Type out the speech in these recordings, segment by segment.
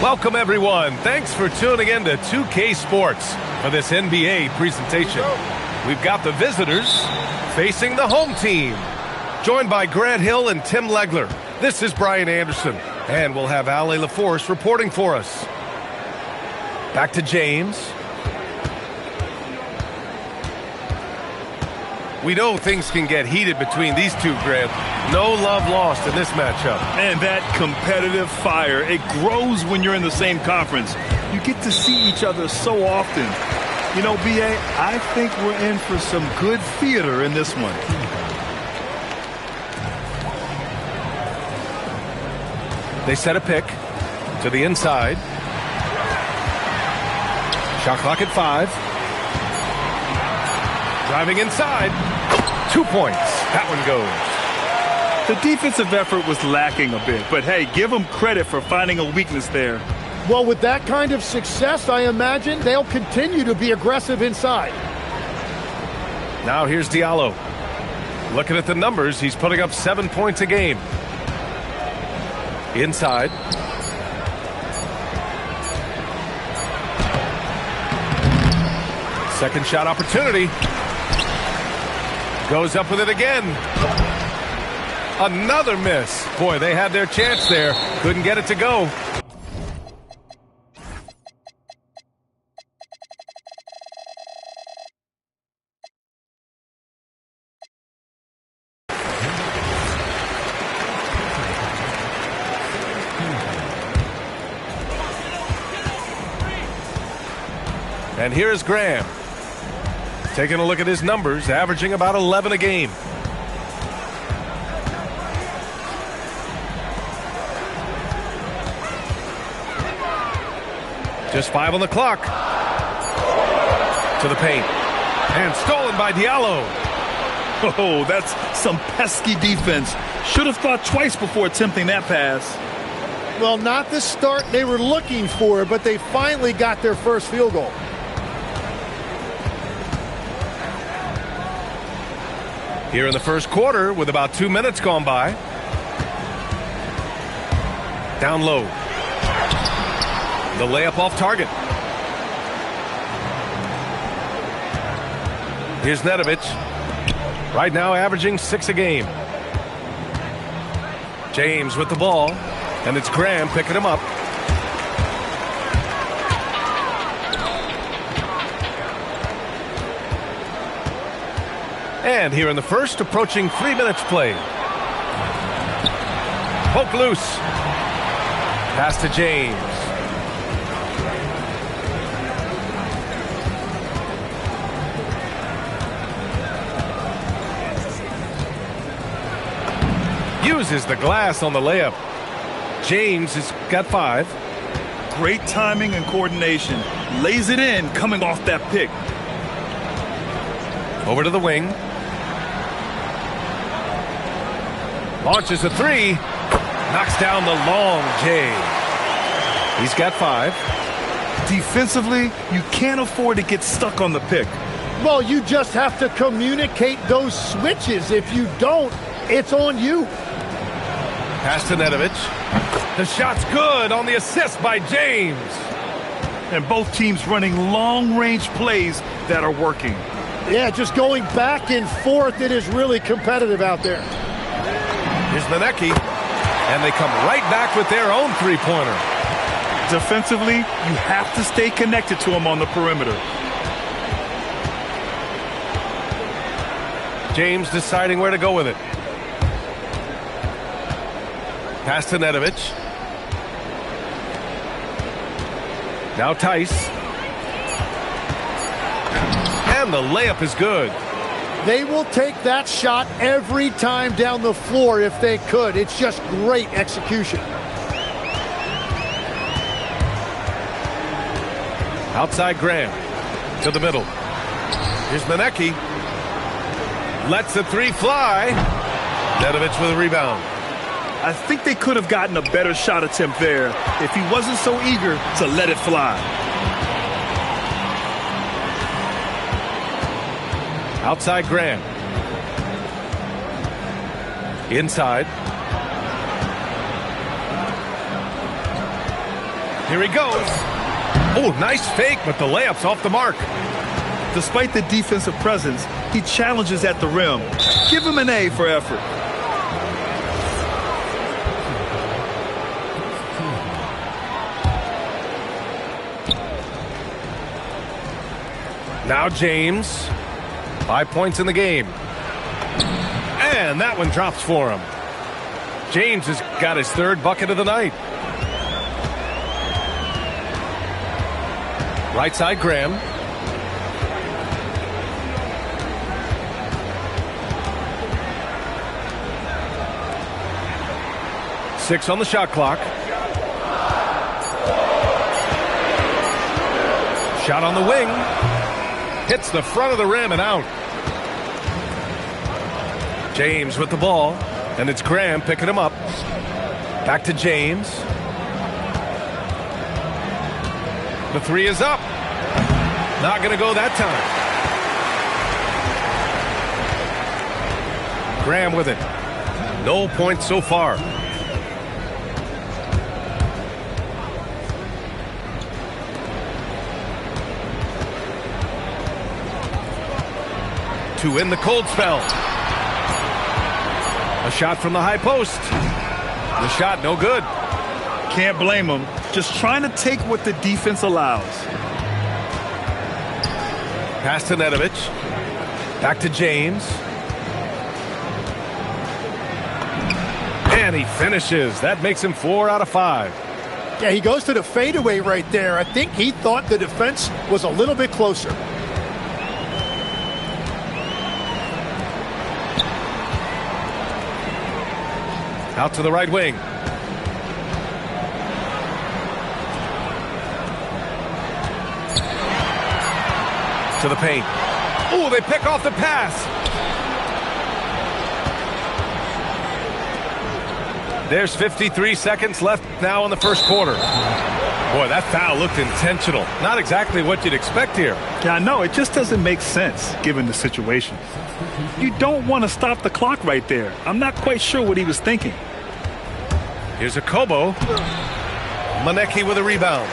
Welcome, everyone. Thanks for tuning in to 2K Sports for this NBA presentation. We've got the visitors facing the home team. Joined by Grant Hill and Tim Legler, this is Brian Anderson. And we'll have Ale LaForce reporting for us. Back to James. We know things can get heated between these two, Grant. No love lost in this matchup. And that competitive fire, it grows when you're in the same conference. You get to see each other so often. You know, B.A., I think we're in for some good theater in this one. They set a pick to the inside. Shot clock at 5. Driving inside. 2 points. That one goes. The defensive effort was lacking a bit, but hey, give them credit for finding a weakness there. Well, with that kind of success, I imagine they'll continue to be aggressive inside. Now here's Diallo. Looking at the numbers, he's putting up 7 points a game. Inside. Second shot opportunity. Goes up with it again. Another miss. Boy, they had their chance there. Couldn't get it to go. And here's Graham. Taking a look at his numbers, averaging about 11 a game. Just 5 on the clock. To the paint. And stolen by Diallo. Oh, that's some pesky defense. Should have thought twice before attempting that pass. Well, not the start they were looking for, but they finally got their first field goal. Here in the first quarter with about 2 minutes gone by. Down low. The layup off target. Here's Nedovic. Right now averaging 6 a game. James with the ball. And it's Graham picking him up. And here in the first, approaching 3 minutes played. Poke loose. Pass to James. Uses the glass on the layup. James has got 5. Great timing and coordination. Lays it in coming off that pick. Over to the wing. Launches a 3. Knocks down the long J. He's got 5. Defensively, you can't afford to get stuck on the pick. Well, you just have to communicate those switches. If you don't, it's on you. Pass to Nedovic. The shot's good on the assist by James. And both teams running long-range plays that are working. Yeah, just going back and forth. It is really competitive out there. Here's Manecki. And they come right back with their own three-pointer. Defensively, you have to stay connected to him on the perimeter. James deciding where to go with it. Pass to Nedovic. Now Tice. And the layup is good. They will take that shot every time down the floor if they could. It's just great execution. Outside Graham. To the middle. Here's Manecki. Lets the 3 fly. Nedovic with a rebound. I think they could have gotten a better shot attempt there if he wasn't so eager to let it fly. Outside Graham. Inside. Here he goes. Oh, nice fake, but the layup's off the mark. Despite the defensive presence, he challenges at the rim. Give him an A for effort. Now James. 5 points in the game. And that one drops for him. James has got his 3rd bucket of the night. Right side, Graham. Six on the shot clock. Shot on the wing. Hits the front of the rim and out. James with the ball. And it's Graham picking him up. Back to James. The 3 is up. Not going to go that time. Graham with it. No points so far. To win the cold spell. A shot from the high post. The shot no good. Can't blame him. Just trying to take what the defense allows. Pass to Nedovic. Back to James. And he finishes. That makes him 4 out of 5. Yeah, he goes to the fadeaway right there. I think he thought the defense was a little bit closer. Out to the right wing. To the paint. Oh, they pick off the pass. There's 53 seconds left now in the first quarter. Boy, that foul looked intentional. Not exactly what you'd expect here. Yeah, I know. It just doesn't make sense given the situation. You don't want to stop the clock right there. I'm not quite sure what he was thinking. Here's a Kobo. Maneki with a rebound.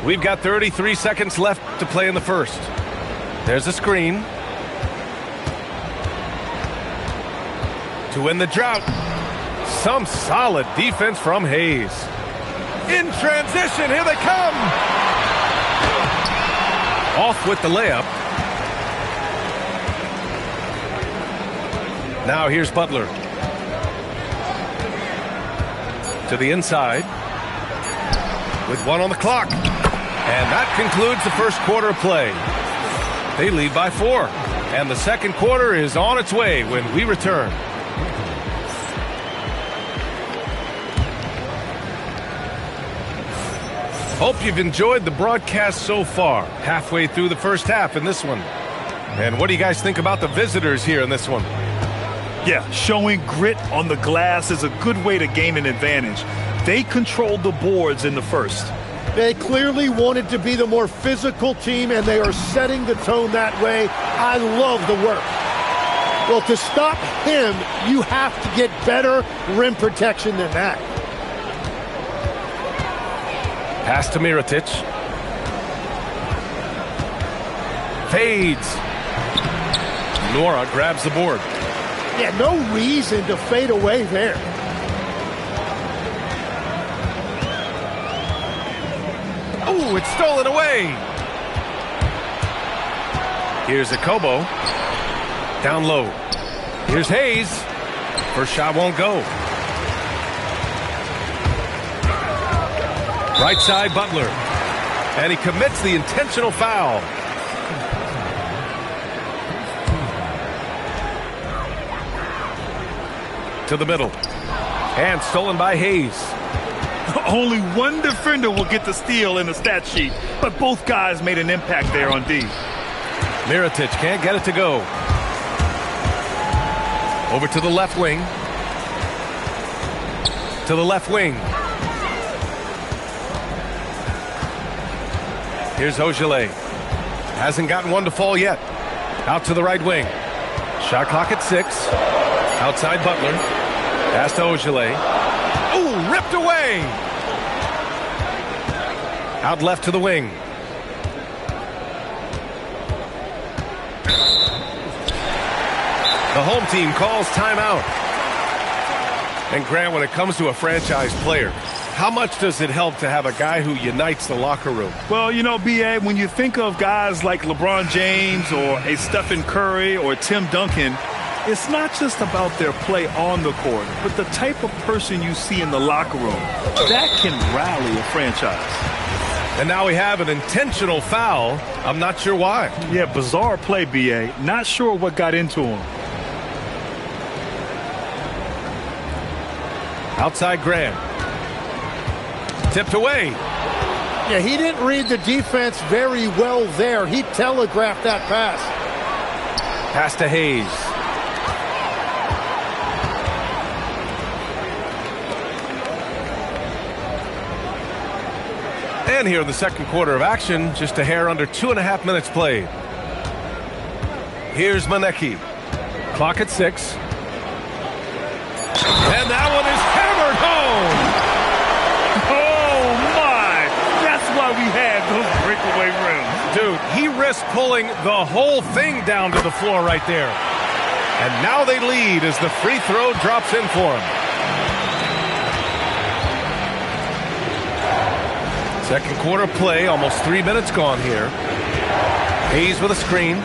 We've got 33 seconds left to play in the first. There's a screen. To win the drought. Some solid defense from Hayes. In transition, here they come. Off with the layup. Now here's Butler. To the inside. With 1 on the clock. And that concludes the first quarter of play. They lead by 4. And the second quarter is on its way when we return. Hope you've enjoyed the broadcast so far. Halfway through the first half in this one. And what do you guys think about the visitors here in this one? Yeah, showing grit on the glass is a good way to gain an advantage. They controlled the boards in the first. They clearly wanted to be the more physical team, and they are setting the tone that way. I love the work. Well, to stop him, you have to get better rim protection than that. Pass to Mirotic. Fades. Nora grabs the board. Yeah, no reason to fade away there. Oh, it's stolen away. Here's a Kobo. Down low. Here's Hayes. First shot won't go. Right side, Butler. And he commits the intentional foul. To the middle. And stolen by Hayes. Only one defender will get the steal in the stat sheet, but both guys made an impact there on D. Mirotic can't get it to go. Over to the left wing. To the left wing. Here's Ogilvy. Hasn't gotten one to fall yet. Out to the right wing. Shot clock at 6. Outside Butler. Pass to Ogilvy. Ooh, ripped away. Out left to the wing. The home team calls timeout. And Grant, when it comes to a franchise player, how much does it help to have a guy who unites the locker room? Well, you know, B.A., when you think of guys like LeBron James or a Stephen Curry or Tim Duncan, it's not just about their play on the court, but the type of person you see in the locker room. That can rally a franchise. And now we have an intentional foul. I'm not sure why. Yeah, bizarre play, B.A. Not sure what got into him. Outside Graham. Tipped away. Yeah, he didn't read the defense very well there. He telegraphed that pass. Pass to Hayes. And here in the second quarter of action, just a hair under 2.5 minutes played. Here's Manecki. Clock at 6. And that one is hammered home. Oh, my. That's why we had those breakaway rims. Dude, he risked pulling the whole thing down to the floor right there. And now they lead as the free throw drops in for him. Second quarter play, almost 3 minutes gone here. Hayes with a screen.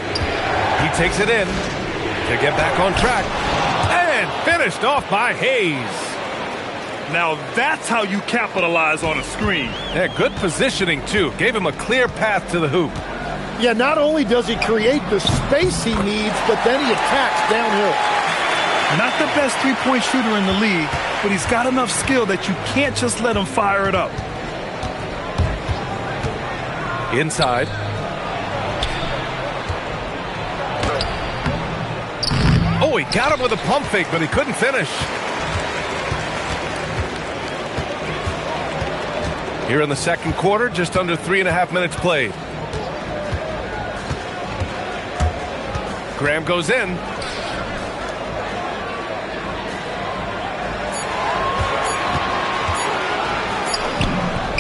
He takes it in to get back on track. And finished off by Hayes. Now that's how you capitalize on a screen. Yeah, good positioning, too. Gave him a clear path to the hoop. Yeah, not only does he create the space he needs, but then he attacks downhill. Not the best three-point shooter in the league, but he's got enough skill that you can't just let him fire it up. Inside. Oh, he got him with a pump fake, but he couldn't finish. Here in the second quarter, just under 3.5 minutes played. Graham goes in.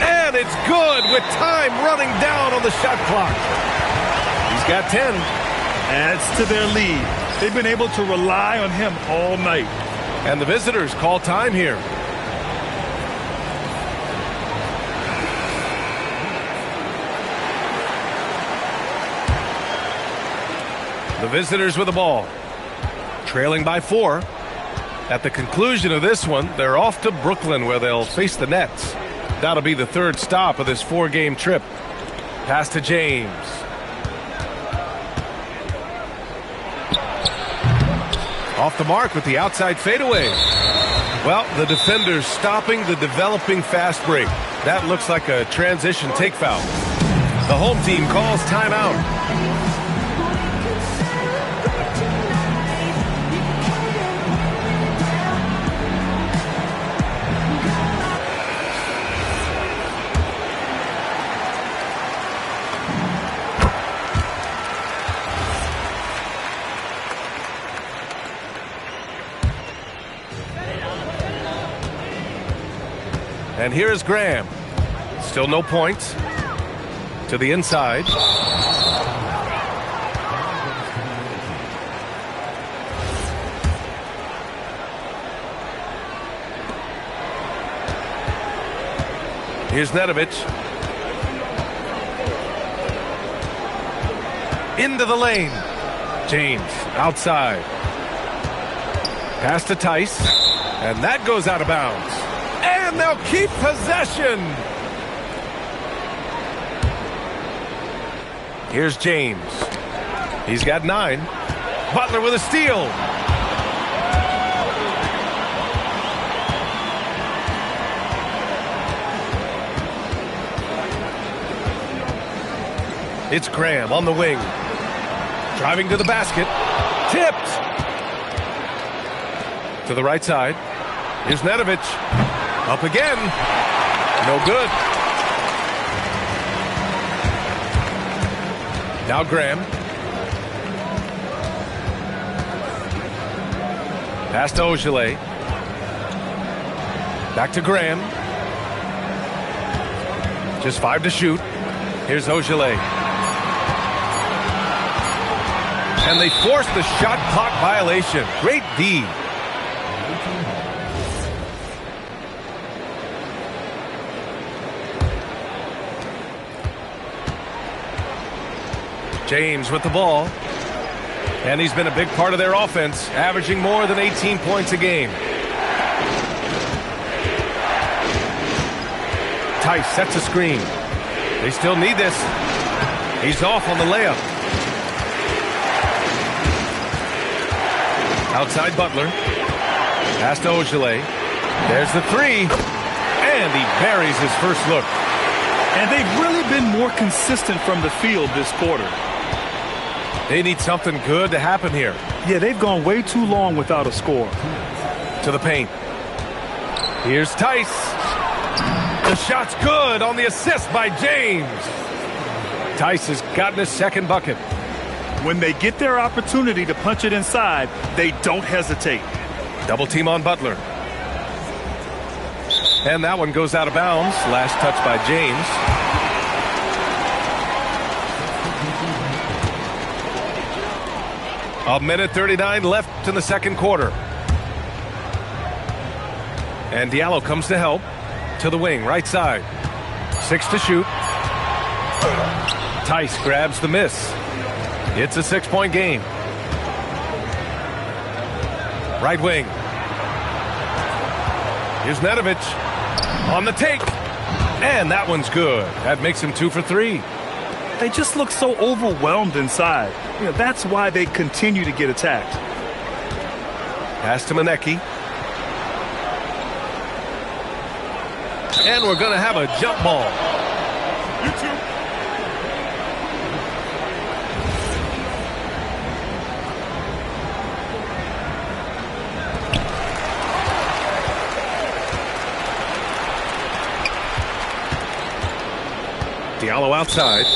And it's good with time running down on the shot clock. He's got 10. Adds to their lead. They've been able to rely on him all night. And the visitors call time here. The visitors with the ball. Trailing by 4. At the conclusion of this one, they're off to Brooklyn where they'll face the Nets. That'll be the third stop of this 4-game trip. Pass to James. Off the mark with the outside fadeaway. Well, the defender's stopping the developing fast break. That looks like a transition take foul. The home team calls timeout. And here's Graham. Still no points. To the inside. Here's Nedovic. Into the lane. James outside. Pass to Tice. And that goes out of bounds. And they'll keep possession. Here's James. He's got 9. Butler with a steal. It's Graham on the wing. Driving to the basket. Tipped. To the right side. Here's Nedovic. Up again. No good. Now Graham. Pass to Ogilvy. Back to Graham. Just 5 to shoot. Here's Ogilvy. And they force the shot clock violation. Great D. James with the ball. And he's been a big part of their offense, averaging more than 18 points a game. Tice sets a screen. They still need this. He's off on the layup. Outside Butler. Pass to Ogilvy. There's the three. And he buries his first look. And they've really been more consistent from the field this quarter. They need something good to happen here. Yeah, they've gone way too long without a score. To the paint. Here's Tice. The shot's good on the assist by James. Tice has gotten his second bucket. When they get their opportunity to punch it inside, they don't hesitate. Double team on Butler. And that one goes out of bounds. Last touch by James. A minute 39 left in the second quarter. And Diallo comes to help. To the wing, right side. 6 to shoot. Tice grabs the miss. It's a 6-point game. Right wing. Here's Nedovic on the take. And that one's good. That makes him 2 for 3. They just look so overwhelmed inside. You know, that's why they continue to get attacked. Pass to Manecki. And we're going to have a jump ball. You two. Diallo outside.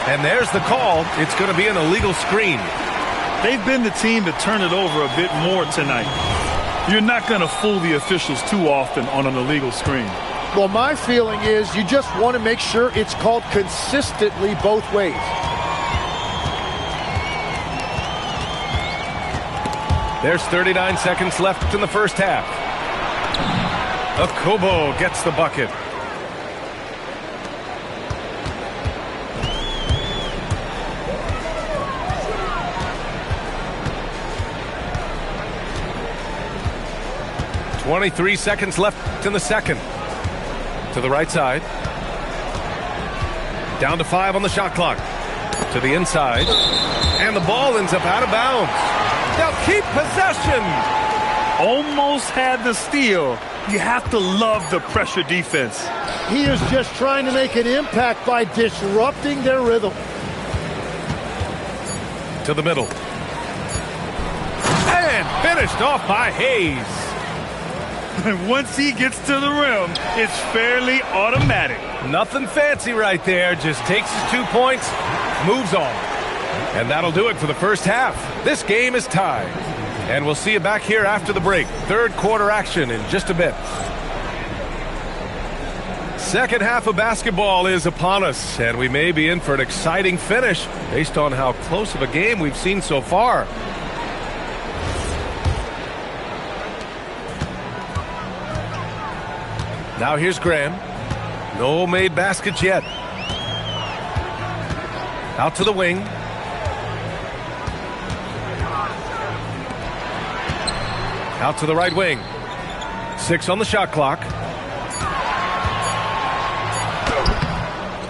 And there's the call. It's going to be an illegal screen. They've been the team to turn it over a bit more tonight. You're not going to fool the officials too often on an illegal screen. Well, my feeling is you just want to make sure it's called consistently both ways. There's 39 seconds left in the first half. Akobo gets the bucket. .23 seconds left in the second. To the right side. Down to 5 on the shot clock. To the inside. And the ball ends up out of bounds. They'll keep possession. Almost had the steal. You have to love the pressure defense. He is just trying to make an impact by disrupting their rhythm. To the middle. And finished off by Hayes. And once he gets to the rim, it's fairly automatic. Nothing fancy right there. Just takes his 2 points, moves on. And that'll do it for the first half. This game is tied. And we'll see you back here after the break. Third quarter action in just a bit. Second half of basketball is upon us, and we may be in for an exciting finish based on how close of a game we've seen so far. Now here's Graham. No made baskets yet. Out to the wing. Out to the right wing. 6 on the shot clock.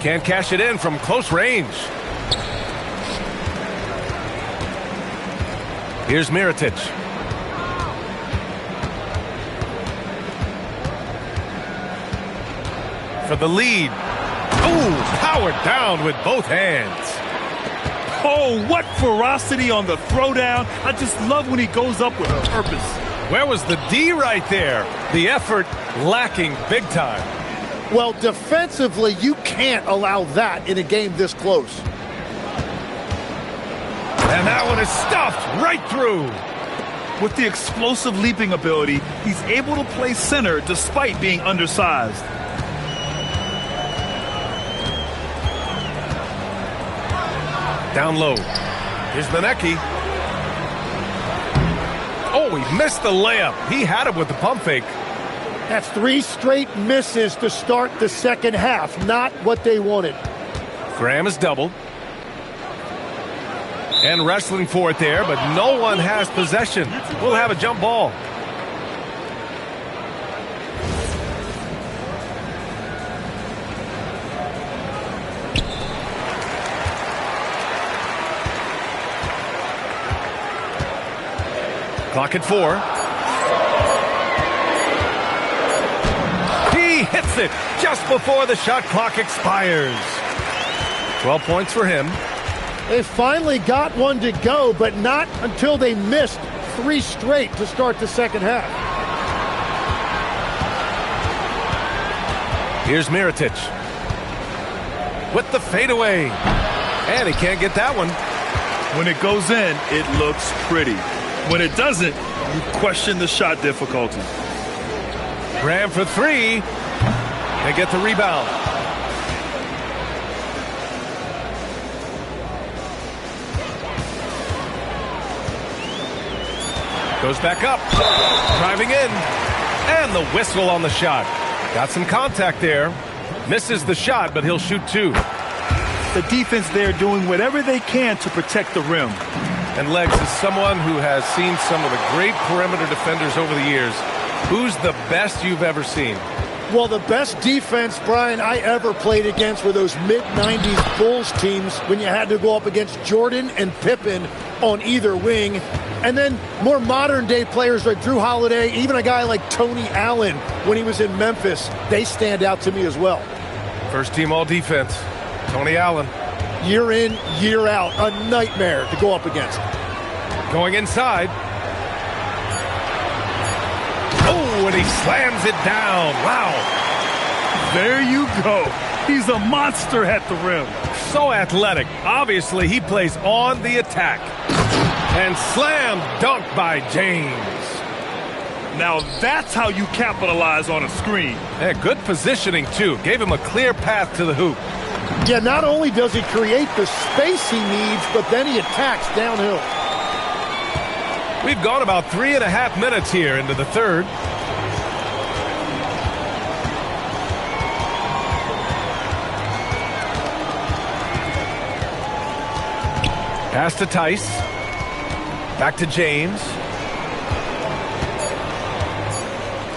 Can't cash it in from close range. Here's Mirotic. For the lead. Ooh, powered down with both hands. Oh, what ferocity on the throwdown. I just love when he goes up with purpose. Where was the D right there? The effort lacking big time. Well, defensively, you can't allow that in a game this close. And that one is stuffed right through. With the explosive leaping ability, he's able to play center despite being undersized. Down low. Here's Monaco. Oh, he missed the layup. He had it with the pump fake. That's 3 straight misses to start the second half. Not what they wanted. Graham is doubled. And wrestling for it there, but no one has possession. We'll have a jump ball. Clock at 4. He hits it just before the shot clock expires. 12 points for him. They finally got one to go, but not until they missed 3 straight to start the second half. Here's Mirotic with the fadeaway. And he can't get that one. When it goes in, it looks pretty. When it doesn't, you question the shot difficulty. Graham for 3. They get the rebound. Goes back up. Driving in. And the whistle on the shot. Got some contact there. Misses the shot, but he'll shoot 2. The defense there doing whatever they can to protect the rim. And Legs is someone who has seen some of the great perimeter defenders over the years. Who's the best you've ever seen? Well, the best defense, Brian, I ever played against were those mid-90s Bulls teams when you had to go up against Jordan and Pippen on either wing. And then more modern-day players like Drew Holiday, even a guy like Tony Allen when he was in Memphis, they stand out to me as well. First team all-defense, Tony Allen. Year in, year out, a nightmare to go up against. Going inside. Oh, and he slams it down. Wow. There you go. He's a monster at the rim. So athletic. Obviously, he plays on the attack. And slam dunk by James. Now that's how you capitalize on a screen. Yeah, good positioning, too. Gave him a clear path to the hoop. Yeah, not only does he create the space he needs, but then he attacks downhill. We've gone about 3.5 minutes here into the third. Pass to Tice. Back to James.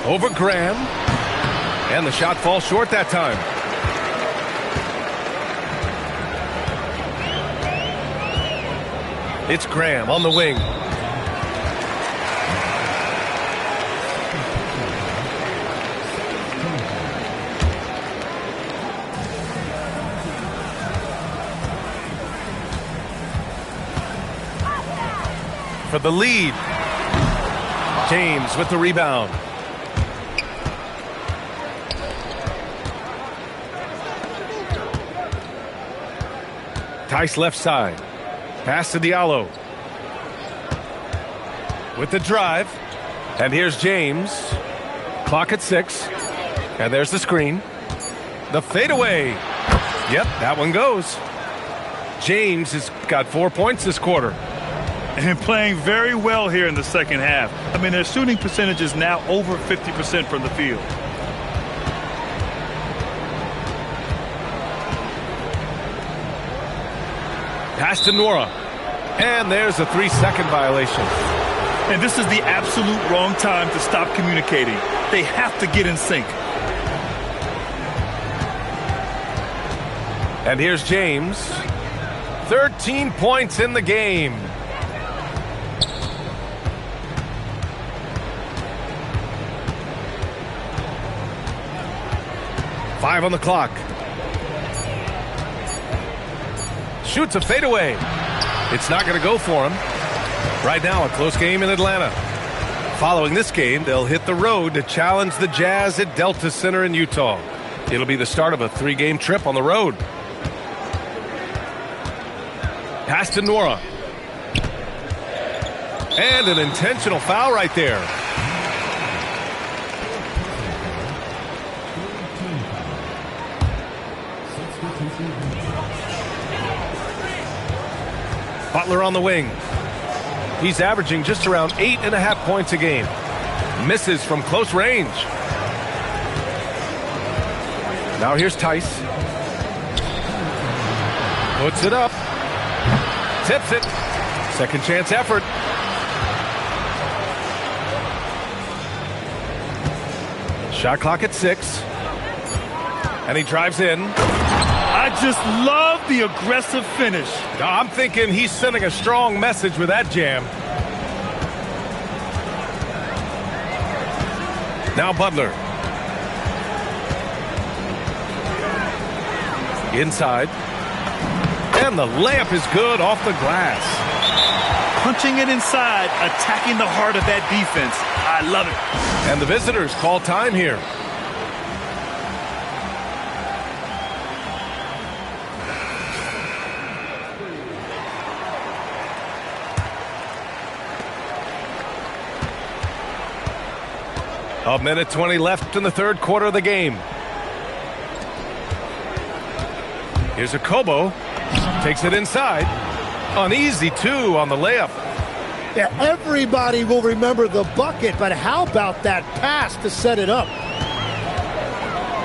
Over Graham. And the shot falls short that time. It's Graham on the wing. For the lead. James with the rebound. Tice left side. Pass to Diallo. With the drive. And here's James. Clock at 6. And there's the screen. The fadeaway. Yep, that one goes. James has got 4 points this quarter. And playing very well here in the second half. I mean, their shooting percentage is now over 50% from the field. Pass to Nora. And there's a 3-second violation. And this is the absolute wrong time to stop communicating. They have to get in sync. And here's James. 13 points in the game. Five on the clock. Shoots a fadeaway. It's not going to go for him. Right now, a close game in Atlanta. Following this game, they'll hit the road to challenge the Jazz at Delta Center in Utah. It'll be the start of a 3-game trip on the road. Pass to Nora. And an intentional foul right there. Butler on the wing. He's averaging just around 8.5 points a game. Misses from close range. Now here's Tice. Puts it up. Tips it. Second chance effort. Shot clock at 6. And he drives in. I just love the aggressive finish. I'm thinking he's sending a strong message with that jam. Now Butler. Inside. And the layup is good off the glass. Punching it inside, attacking the heart of that defense. I love it. And the visitors call time here. A minute 20 left in the third quarter of the game. Here's a Kobo. Takes it inside. An easy 2 on the layup. Yeah, everybody will remember the bucket, but how about that pass to set it up?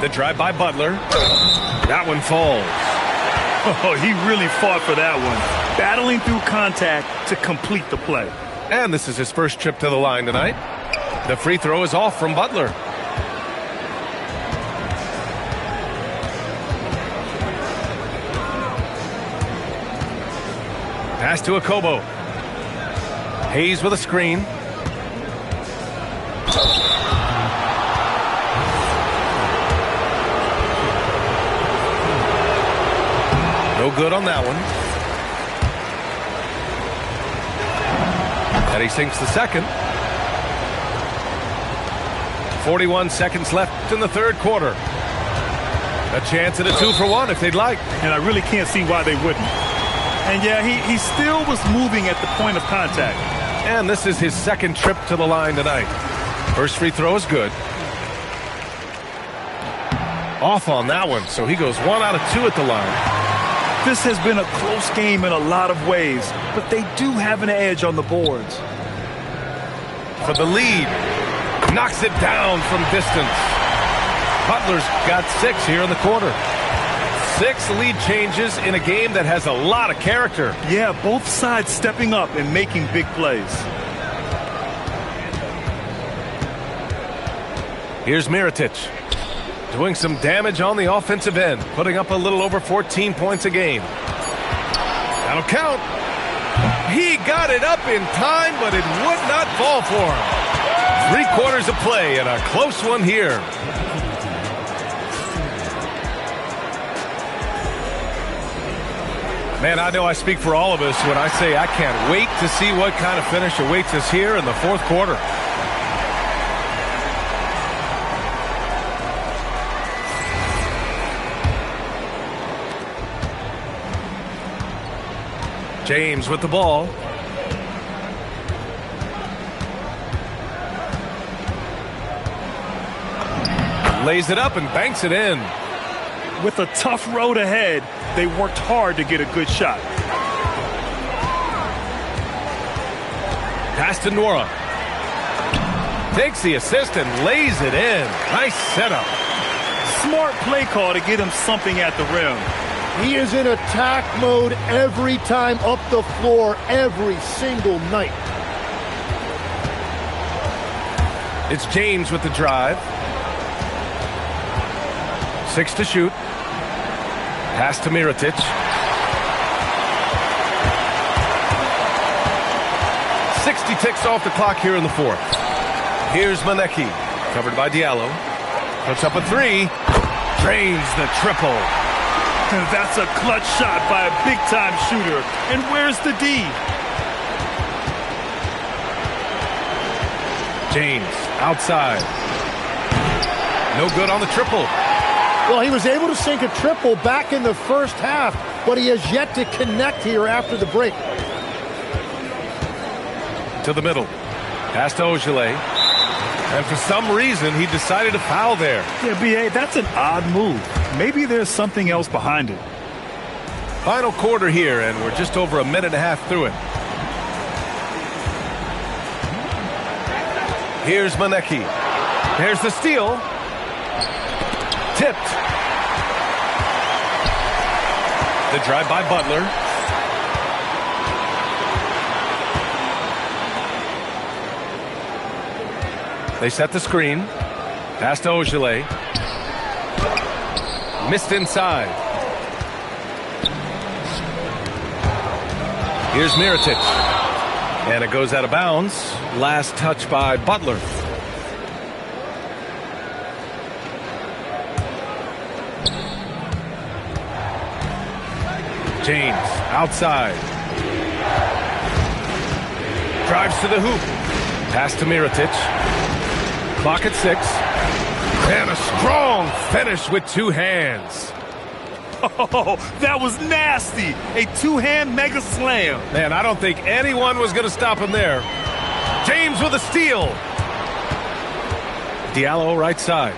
The drive by Butler. That one falls. Oh, he really fought for that one. Battling through contact to complete the play. And this is his first trip to the line tonight. The free throw is off from Butler. Pass to Akobo. Hayes with a screen. No good on that one. And he sinks the second. 41 seconds left in the third quarter. A chance at a 2-for-1 if they'd like. And I really can't see why they wouldn't. And yeah, he still was moving at the point of contact. And this is his second trip to the line tonight. First free throw is good. Off on that one, so he goes 1 out of 2 at the line. This has been a close game in a lot of ways, but they do have an edge on the boards. For the lead. Knocks it down from distance. Butler's got 6 here in the quarter. 6 lead changes in a game that has a lot of character. Yeah, both sides stepping up and making big plays. Here's Mirotic. Doing some damage on the offensive end. Putting up a little over 14 points a game. That'll count. He got it up in time, but it would not fall for him. 3 quarters of play and a close one here. Man, I know I speak for all of us when I say I can't wait to see what kind of finish awaits us here in the fourth quarter. James with the ball. Lays it up and banks it in. With a tough road ahead, they worked hard to get a good shot. Pass to Nora. Takes the assist and lays it in. Nice setup. Smart play call to get him something at the rim. He is in attack mode every time up the floor, every single night. It's James with the drive. 6 to shoot. Pass to Mirotic. .60 ticks off the clock here in the fourth. Here's Maneki, covered by Diallo. Puts up a 3. Drains the triple. And that's a clutch shot by a big-time shooter. And where's the D? James, outside. No good on the triple. Well, he was able to sink a triple back in the first half, but he has yet to connect here after the break. To the middle. Pass to Ogilvy. And for some reason, he decided to foul there. Yeah, B.A., that's an odd move. Maybe there's something else behind it. Final quarter here, and we're just over a minute and a half through it. Here's Manecki. There's the steal. Tipped. The drive by Butler. They set the screen. Pass to Ogilvy. Missed inside. Here's Mirotic. And it goes out of bounds. Last touch by Butler. James outside. Drives to the hoop. Pass to Mirotic. Clock at 6. And a strong finish with two hands. Oh, that was nasty. A two-hand mega slam. Man, I don't think anyone was going to stop him there. James with a steal. Diallo right side.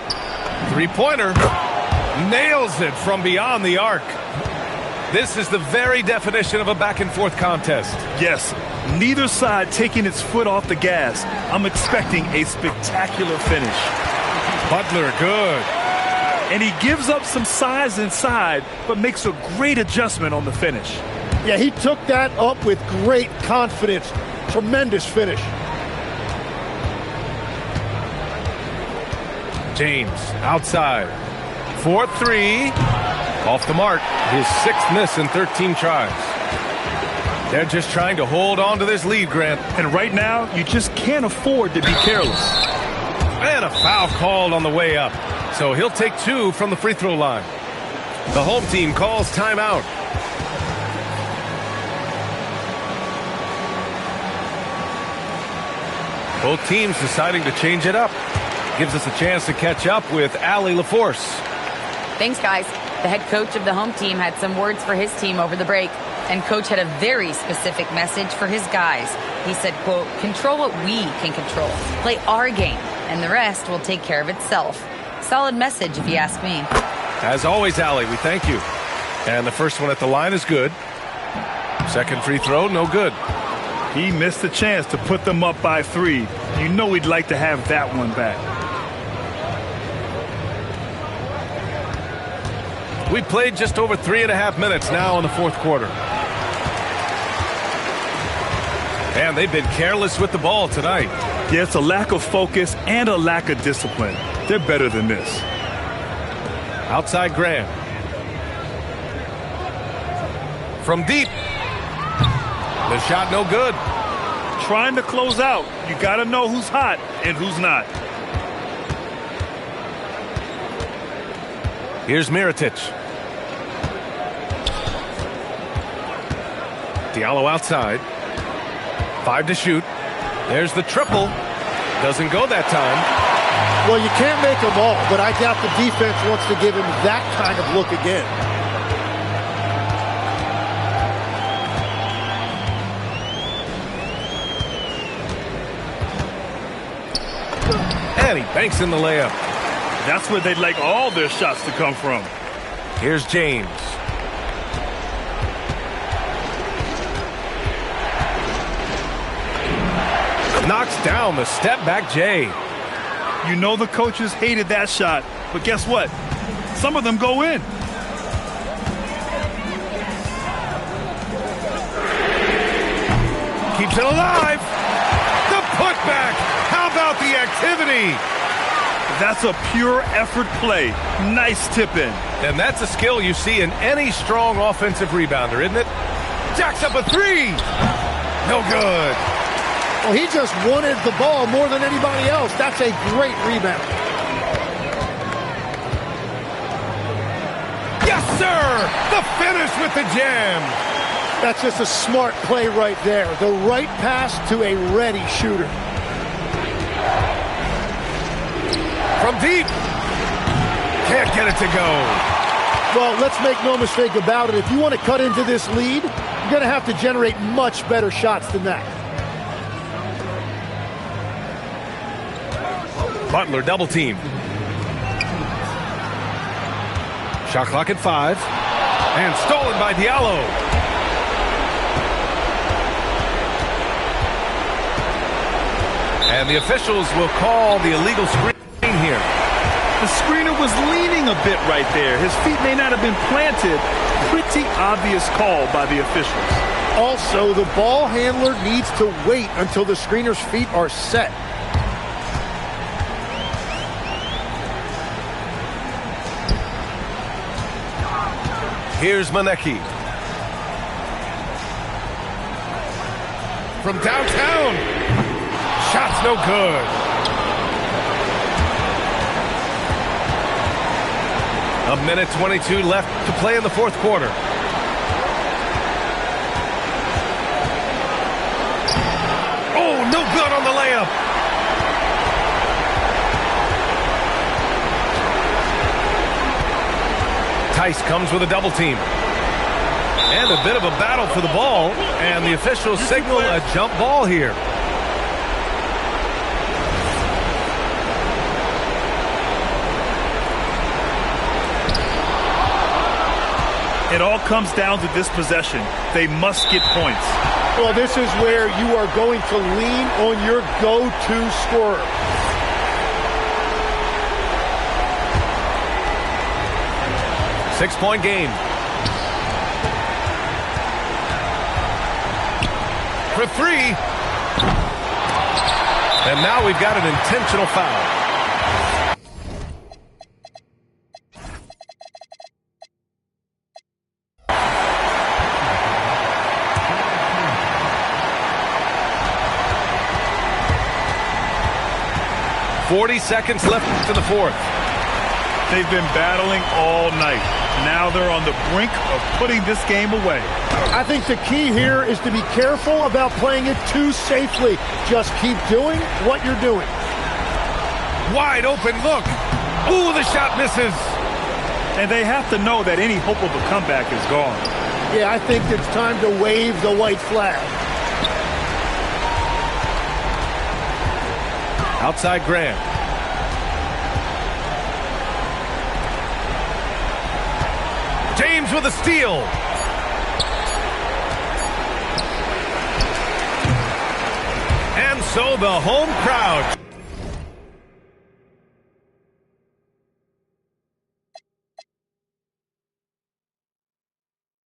Three-pointer. Nails it from beyond the arc. This is the very definition of a back-and-forth contest. Yes, neither side taking its foot off the gas. I'm expecting a spectacular finish. Butler, good. And he gives up some size inside, but makes a great adjustment on the finish. Yeah, he took that up with great confidence. Tremendous finish. James outside. 4-3. Off the mark. His 6th miss in 13 tries. They're just trying to hold on to this lead, Grant. And right now, you just can't afford to be careless. And a foul called on the way up. So he'll take 2 from the free throw line. The home team calls timeout. Both teams deciding to change it up. Gives us a chance to catch up with Allie LaForce. Thanks, guys. The head coach of the home team had some words for his team over the break. And coach had a very specific message for his guys. He said, quote, control what we can control. Play our game. And the rest will take care of itself. Solid message, if you ask me. As always, Allie, we thank you. And the first one at the line is good. Second free throw, no good. He missed the chance to put them up by 3. You know he'd like to have that one back. We played just over 3.5 minutes now in the fourth quarter. And they've been careless with the ball tonight. Yeah, it's a lack of focus and a lack of discipline. They're better than this. Outside Graham. From deep. The shot no good. Trying to close out. You got to know who's hot and who's not. Here's Mirotic. Diallo outside. 5 to shoot. There's the triple. Doesn't go that time. Well, you can't make them all, but I doubt the defense wants to give him that kind of look again. And he banks in the layup. That's where they'd like all their shots to come from. Here's James. Knocks down the step-back J. You know the coaches hated that shot, but guess what? Some of them go in. Keeps it alive. The putback. How about the activity? That's a pure effort play. Nice tip-in. And that's a skill you see in any strong offensive rebounder, isn't it? Jacks up a 3. No good. Well, he just wanted the ball more than anybody else. That's a great rebound. Yes, sir! The finish with the jam. That's just a smart play right there. The right pass to a ready shooter. From deep. Can't get it to go. Well, let's make no mistake about it. If you want to cut into this lead, you're going to have to generate much better shots than that. Butler double team. Shot clock at 5. And stolen by Diallo. And the officials will call the illegal screen here. The screener was leaning a bit right there. His feet may not have been planted. Pretty obvious call by the officials. Also, the ball handler needs to wait until the screener's feet are set. Here's Manecki. From downtown. Shot's no good. A minute 22 left to play in the fourth quarter. Oh, no good on the layup. Tice comes with a double team. And a bit of a battle for the ball. And the officials signal a jump ball here. It all comes down to this possession. They must get points. Well, this is where you are going to lean on your go-to scorer. Six-point game. For 3. And now we've got an intentional foul. .40 seconds left to the fourth. They've been battling all night. Now they're on the brink of putting this game away. I think the key here is to be careful about playing it too safely. Just keep doing what you're doing. Wide open look. Ooh, the shot misses. And they have to know that any hope of a comeback is gone. Yeah, I think it's time to wave the white flag. Outside Grant. James with a steal. And so the home crowd